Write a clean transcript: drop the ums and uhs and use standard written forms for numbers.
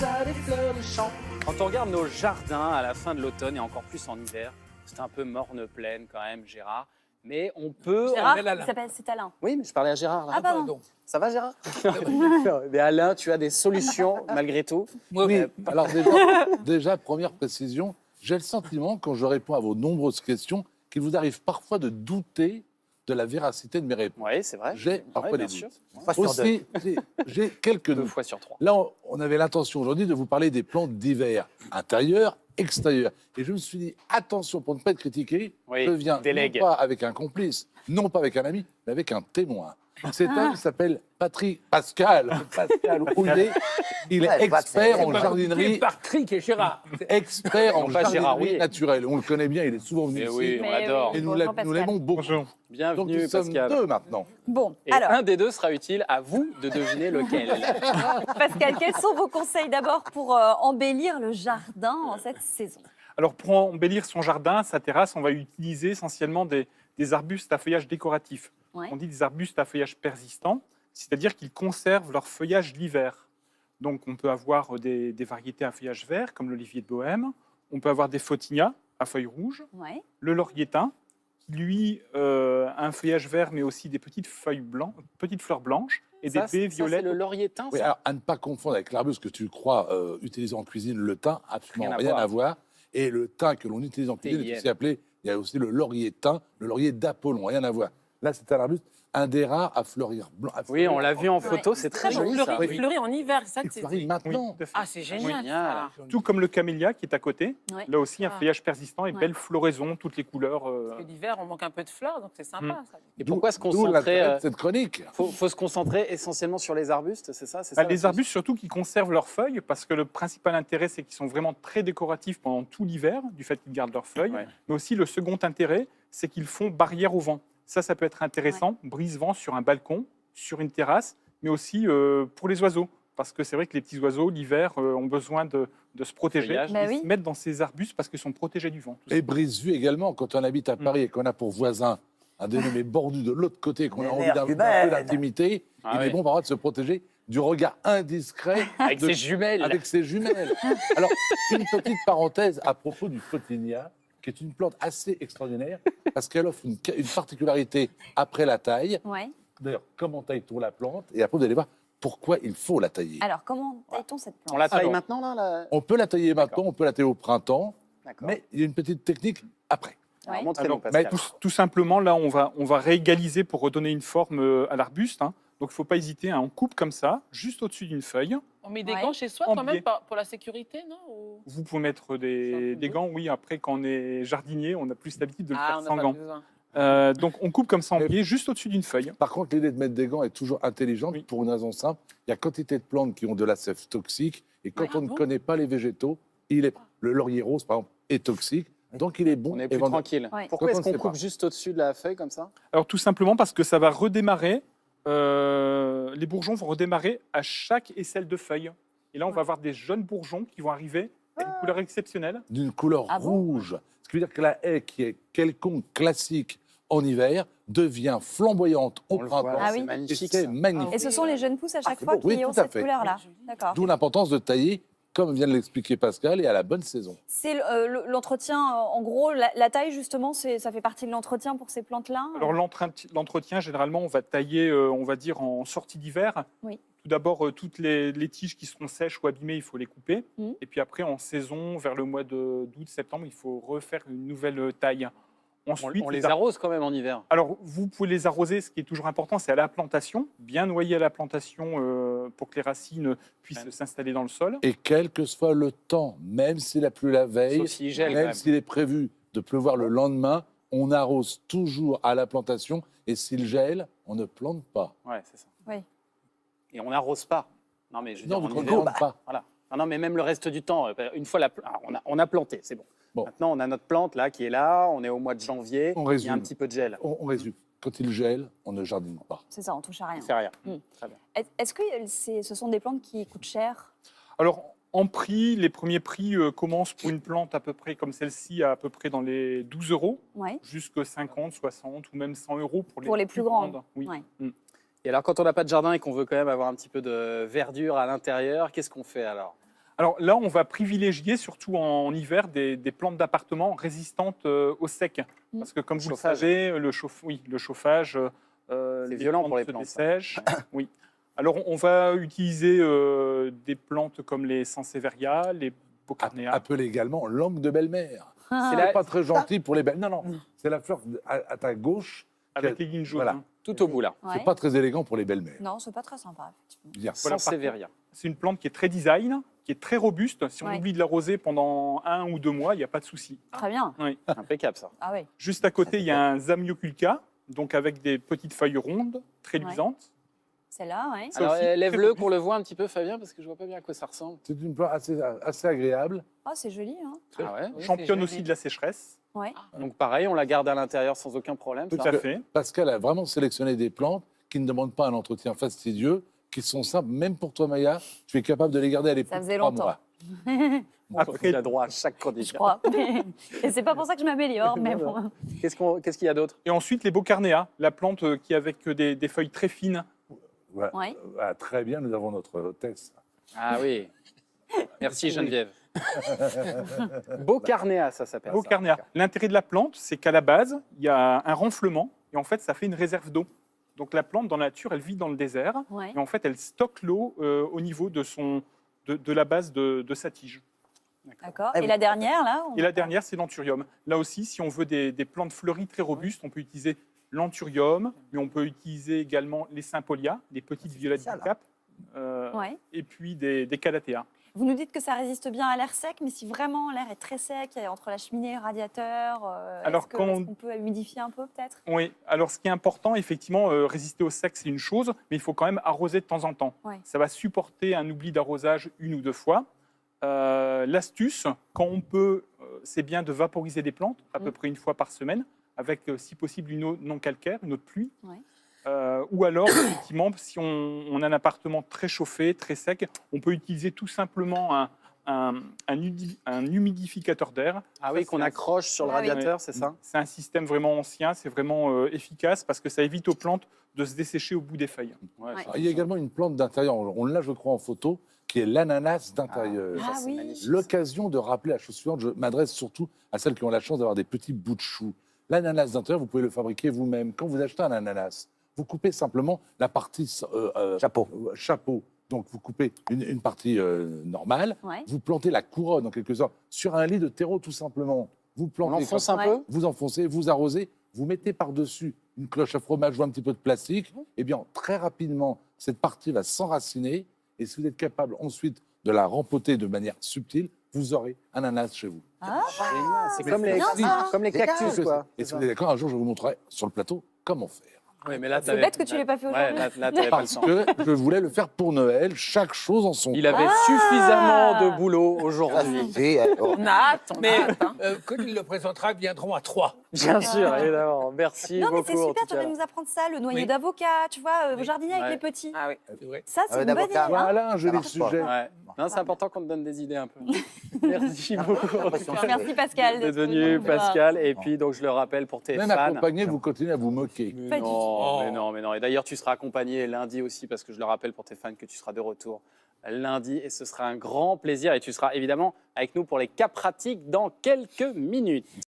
ça, des fleurs de champ. Quand on regarde nos jardins à la fin de l'automne et encore plus en hiver, c'est un peu morne-pleine quand même, Gérard. Mais on peut... Gérard, c'est Alain. Oui, mais je parlais à Gérard. Là. Ah, pardon. Ça va, Gérard? Mais Alain, tu as des solutions malgré tout. Oui, alors déjà, première précision, j'ai le sentiment, quand je réponds à vos nombreuses questions, qu'il vous arrive parfois de douter de la véracité de mes réponses. Oui, c'est vrai. J'ai parfois bien des sûr. doutes. Aussi, j'ai quelques Deux doutes. fois sur trois. Là, on avait l'intention aujourd'hui de vous parler des plantes d'hiver, intérieures, extérieures. Et je me suis dit, attention, pour ne pas être critiqué, Oui, je viens délègue. non pas avec un complice, non pas avec un ami, mais avec un témoin. Cet homme s'appelle Pascal Rouillet. Il est expert en jardinerie. Patrick et Gérard. Expert en Non, pas Gérard jardinerie Rouillet. naturelle. On le connaît bien, il est souvent venu Mais ici. oui, on Mais l'adore. oui. Et nous Bonjour, nous Pascal. l'aimons beaucoup. Donc Bienvenue, nous sommes Pascal. deux maintenant. Bon, Et alors, un des deux sera utile à vous de deviner lequel. Pascal, quels sont vos conseils d'abord pour embellir le jardin en cette saison? Alors, pour embellir son jardin, sa terrasse, on va utiliser essentiellement des arbustes à feuillage décoratif. Ouais. On dit des arbustes à feuillage persistant, c'est-à-dire qu'ils conservent leur feuillage l'hiver. Donc, on peut avoir des variétés à feuillage vert, comme l'olivier de Bohême. On peut avoir des photinias à feuilles rouges, Ouais. le laurier thym, qui lui a un feuillage vert, mais aussi des petites feuilles blanches, petites fleurs blanches et des baies C'est violettes. le laurier thym, Oui, ça alors, à ne pas confondre avec l'arbuste que tu crois utiliser en cuisine, le thym, absolument Rien à rien voir. à voir. Et le thym que l'on utilise en cuisine est TIN. aussi appelé, il y a aussi le laurier thym, le laurier d'Apollon, rien à voir. Là, c'est un arbuste, un des rares à fleurir blanc. Oui, on l'a vu en photo, Ouais. c'est très Très joli, beau. ça. Il fleurit en hiver, c'est ça Il que c'est. fleurit Oui, maintenant. tout à fait. Ah, c'est génial. Génial. ça. Tout comme le camélia qui est à côté. Ouais. Là aussi, un Ah. feuillage persistant et Ouais. belle floraison, toutes les couleurs. Parce que l'hiver, on manque un peu de fleurs, donc c'est sympa. Ça. Et pourquoi se D'où concentrer l'intérêt de cette chronique. faut se concentrer essentiellement sur les arbustes, c'est ça, c'est Ah, ça, les la arbustes, surtout, qui conservent leurs feuilles, parce que le principal intérêt, c'est qu'ils sont vraiment très décoratifs pendant tout l'hiver, du fait qu'ils gardent leurs feuilles. Ouais. Mais aussi, le second intérêt, c'est qu'ils font barrière au vent. Ça peut être intéressant, brise-vent sur un balcon, sur une terrasse, mais aussi pour les oiseaux. Parce que c'est vrai que les petits oiseaux, l'hiver, ont besoin de se protéger. Feuillage. Bah Ils oui. se mettent dans ces arbustes parce qu'ils sont protégés du vent. tout Et brise-vue également, quand on habite à Paris et qu'on a pour voisin un dénommé Bordu de l'autre côté, qu'on a envie d'un peu d'intimité, Ah il oui. est bon parfois de se protéger du regard indiscret Avec de- ses jumelles. avec ses jumelles. Alors, une petite parenthèse à propos du photinia, qui est une plante assez extraordinaire, parce qu'elle offre une particularité après la taille. Ouais. D'ailleurs, comment taille-t-on la plante? Et après, vous allez voir pourquoi il faut la tailler. Alors, comment taille-t-on cette plante? On la taille Alors. maintenant, là On peut la tailler maintenant, on peut la tailler au printemps, D'accord. mais il y a une petite technique après. Alors, Ouais. montrez-nous, Alors, Pascal. tout simplement, là, on va réégaliser pour redonner une forme à l'arbuste. Hein. Donc, il ne faut pas hésiter. Hein. On coupe comme ça, juste au-dessus d'une feuille. On met des Ouais. gants chez soi En quand même biais. pour la sécurité, non? Ou- Vous pouvez mettre des gants, oui. Après, quand on est jardinier, on a plus l'habitude de le Ah, faire on n'a sans pas gants. besoin. Donc, on coupe comme ça en Mais- biais, juste au-dessus d'une feuille. Par contre, l'idée de mettre des gants est toujours intelligente Oui. pour une raison simple. Il y a quantité de plantes qui ont de la sève toxique, et quand Ouais. on Ah ne bon connaît pas les végétaux, le laurier rose, par exemple, est toxique, donc il est bon. On est plus éventuellement- tranquille. Ouais. Pourquoi Quand est-ce on qu'on ne sait coupe pas. juste au-dessus de la feuille comme ça? Alors, tout simplement parce que ça va redémarrer. Les bourgeons vont redémarrer à chaque aisselle de feuille. Et là, on va avoir des jeunes bourgeons qui vont arriver à une couleur exceptionnelle. D'une couleur Ah bon rouge. Ce qui veut dire que la haie, qui est quelconque classique en hiver, devient flamboyante au On le voit, printemps. Ah c'est oui. Et magnifique. c'est ça. magnifique. Et ce sont les jeunes pousses à chaque c'est fois beau. Oui, qui ont tout à cette fait. couleur-là. Oui, D'accord. D'où l'importance de tailler, comme vient de l'expliquer Pascal, et à la bonne saison. C'est l'entretien, en gros, la taille justement, ça fait partie de l'entretien pour ces plantes-là. Alors, l'entretien, généralement, on va tailler, on va dire, en sortie d'hiver. Oui. Tout d'abord, toutes les tiges qui seront sèches ou abîmées, il faut les couper. Mhm. Et puis après, en saison, vers le mois d'août, septembre, il faut refaire une nouvelle taille. Ensuite, On les arrose quand même en hiver. Alors, vous pouvez les arroser. Ce qui est toujours important, c'est à la plantation. Bien noyer à la plantation pour que les racines puissent Ouais. s'installer dans le sol. Et quel que soit le temps, même s'il a plu la veille, Sauf s'il gèle, quand même même. s'il est prévu de pleuvoir le lendemain, on arrose toujours à la plantation. Et s'il gèle, on ne plante pas. Ouais, c'est ça. Oui. Et on n'arrose pas. Non, mais je veux Non, dire, on en ne hiver, plante pas. voilà. Ah non, mais même le reste du temps, une fois on a planté, c'est bon. Bon. Maintenant, on a notre plante là qui est là, on est au mois de janvier, On il y résume. a un petit peu de gel. On résume. Quand il gèle, on ne jardine pas. C'est ça, on touche à rien. On fait rien. Mm. Très bien. Est-ce que ce sont des plantes qui coûtent cher? Alors, en prix, les premiers prix commencent pour une plante à peu près comme celle-ci, à peu près dans les 12 euros, Ouais. jusqu'à 50, 60 ou même 100 euros Pour les plus grandes. Oui. Ouais. Et alors, quand on n'a pas de jardin et qu'on veut quand même avoir un petit peu de verdure à l'intérieur, qu'est-ce qu'on fait alors? Alors là, on va privilégier, surtout en hiver, des plantes d'appartement résistantes au sec. Parce que comme vous le Chauffage. savez, le chauffage, C'est les violent pour les se plantes, dessèchent. Oui. Alors on va utiliser des plantes comme les sansevieria, les bocarnea. Appelé également langue de belle-mère. Ah, C'est pas très gentil pour les belles. Non, non, c'est la fleur à ta gauche. Avec les lignes jaunes. Voilà. hein. Tout au bout là. ouais. C'est pas très élégant pour les belles-mères. Non, c'est pas très sympa, effectivement. Bien. Voilà, Sans Sévéria. C'est une plante qui est très design, qui est très robuste. Si on Ouais. oublie de l'arroser pendant 1 ou 2 mois, il n'y a pas de souci. Très bien. Impeccable ça. Ah oui. Juste à côté, il y a un zamioculca, donc avec des petites feuilles rondes, très Ouais. luisantes. Celle-là, oui. Ça Alors aussi, très lève-le robuste. qu'on le voit un petit peu, Fabien, parce que je vois pas bien à quoi ça ressemble. C'est une plante assez agréable. Oh, c'est joli, hein. Ah ouais. Championne c'est aussi joli. de la sécheresse. Ouais. Donc pareil, on la garde à l'intérieur sans aucun problème. Tout ça. à fait. Pascal a vraiment sélectionné des plantes qui ne demandent pas un entretien fastidieux, qui sont simples, même pour toi, Maya. Tu es capable de les garder à l'époque. Ça faisait longtemps. Après, il a droit à chaque chronique. Je crois. Et c'est pas pour ça que je m'améliore, mais bon. Qu'est-ce qu'il y a d'autre? Et ensuite, les bocarnea, la plante qui avec des feuilles très fines. Voilà. Ouais. Voilà, très bien, nous avons notre texte. Ah oui. Merci Geneviève. Bocarnea, ça s'appelle. ça. Bocarnea. L'intérêt de la plante, c'est qu'à la base, il y a un renflement et en fait, ça fait une réserve d'eau. Donc la plante, dans la nature, elle vit dans le désert Ouais. et en fait, elle stocke l'eau au niveau de la base de sa tige. D'accord. Et la dernière, là Et la dernière, c'est l'anthurium. Là aussi, si on veut des plantes fleuries très robustes, on peut utiliser l'anthurium, mais on peut utiliser également les sympolia, les petites violettes du Cap, Ouais. et puis des calathea. Vous nous dites que ça résiste bien à l'air sec, mais si vraiment l'air est très sec, entre la cheminée et le radiateur, Alors, est-ce quand on- qu'on peut humidifier un peu peut-être? Oui, alors ce qui est important, effectivement, résister au sec, c'est une chose, mais il faut quand même arroser de temps en temps. Ouais. Ça va supporter un oubli d'arrosage 1 ou 2 fois. L'astuce, quand on peut, c'est bien de vaporiser des plantes, à peu près 1 fois par semaine, avec, si possible, une eau non calcaire, une eau de pluie. Ouais. Ou alors, effectivement, si on a un appartement très chauffé, très sec, on peut utiliser tout simplement un humidificateur d'air. Ah oui, Ça, qu'on c'est un- accroche sur le Ah oui. radiateur, c'est ça? C'est un système vraiment ancien, c'est vraiment efficace parce que ça évite aux plantes de se dessécher au bout des feuilles. Ouais, Ouais. ça- Il y a également une plante d'intérieur, on l'a, je crois, en photo, qui est l'ananas d'intérieur. Ah c'est oui. magnifique. L'occasion de rappeler la chose suivante, je m'adresse surtout à celles qui ont la chance d'avoir des petits bouts de chou. L'ananas d'intérieur, vous pouvez le fabriquer vous-même. Quand vous achetez un ananas, vous coupez simplement la partie chapeau. Donc vous coupez une partie normale, Ouais. vous plantez la couronne en quelque sorte sur un lit de terreau tout simplement. Vous On plantez, enfonce comme- un peu? vous enfoncez, vous arrosez, vous mettez par-dessus une cloche à fromage ou un petit peu de plastique. Eh bien, très rapidement, cette partie va s'enraciner. Et si vous êtes capable ensuite de la rempoter de manière subtile, vous aurez un ananas chez vous. Ah, Génial. C'est Mais comme les, c'est bien, ça. comme les cactus, quoi. Et si vous êtes d'accord, un jour, je vous montrerai sur le plateau comment faire. Oui, mais là, c'est bête que tu l'aies pas fait Ouais, aujourd'hui. là, t'avais pas le Parce temps. que je voulais le faire pour Noël, chaque chose en son Il temps. avait Ah. suffisamment de boulot aujourd'hui. On a hâte, on a hâte. hein. Quand il le présentera, ils viendront à 3. Bien sûr, évidemment. Merci Non, mais beaucoup. c'est en super, tout tu vas cas. nous apprendre ça, le noyau Oui. d'avocat, tu vois, au Oui. jardinier Ouais. avec les petits. Ah oui. C'est vrai. Ça, c'est une bonne idée. hein. Voilà un joli marche pas. sujet. Ouais. Non, c'est important qu'on te donne des idées un peu. Merci beaucoup. en tout cas, Merci Pascal. d'être venu, Pascal. Et puis, donc, je le rappelle pour tes Même fans. accompagné, vous continuez à vous moquer. Mais Pas du non, tout. mais non, mais non. Et d'ailleurs, tu seras accompagné lundi aussi, parce que je le rappelle pour tes fans que tu seras de retour lundi. Et ce sera un grand plaisir. Et tu seras évidemment avec nous pour les cas pratiques dans quelques minutes.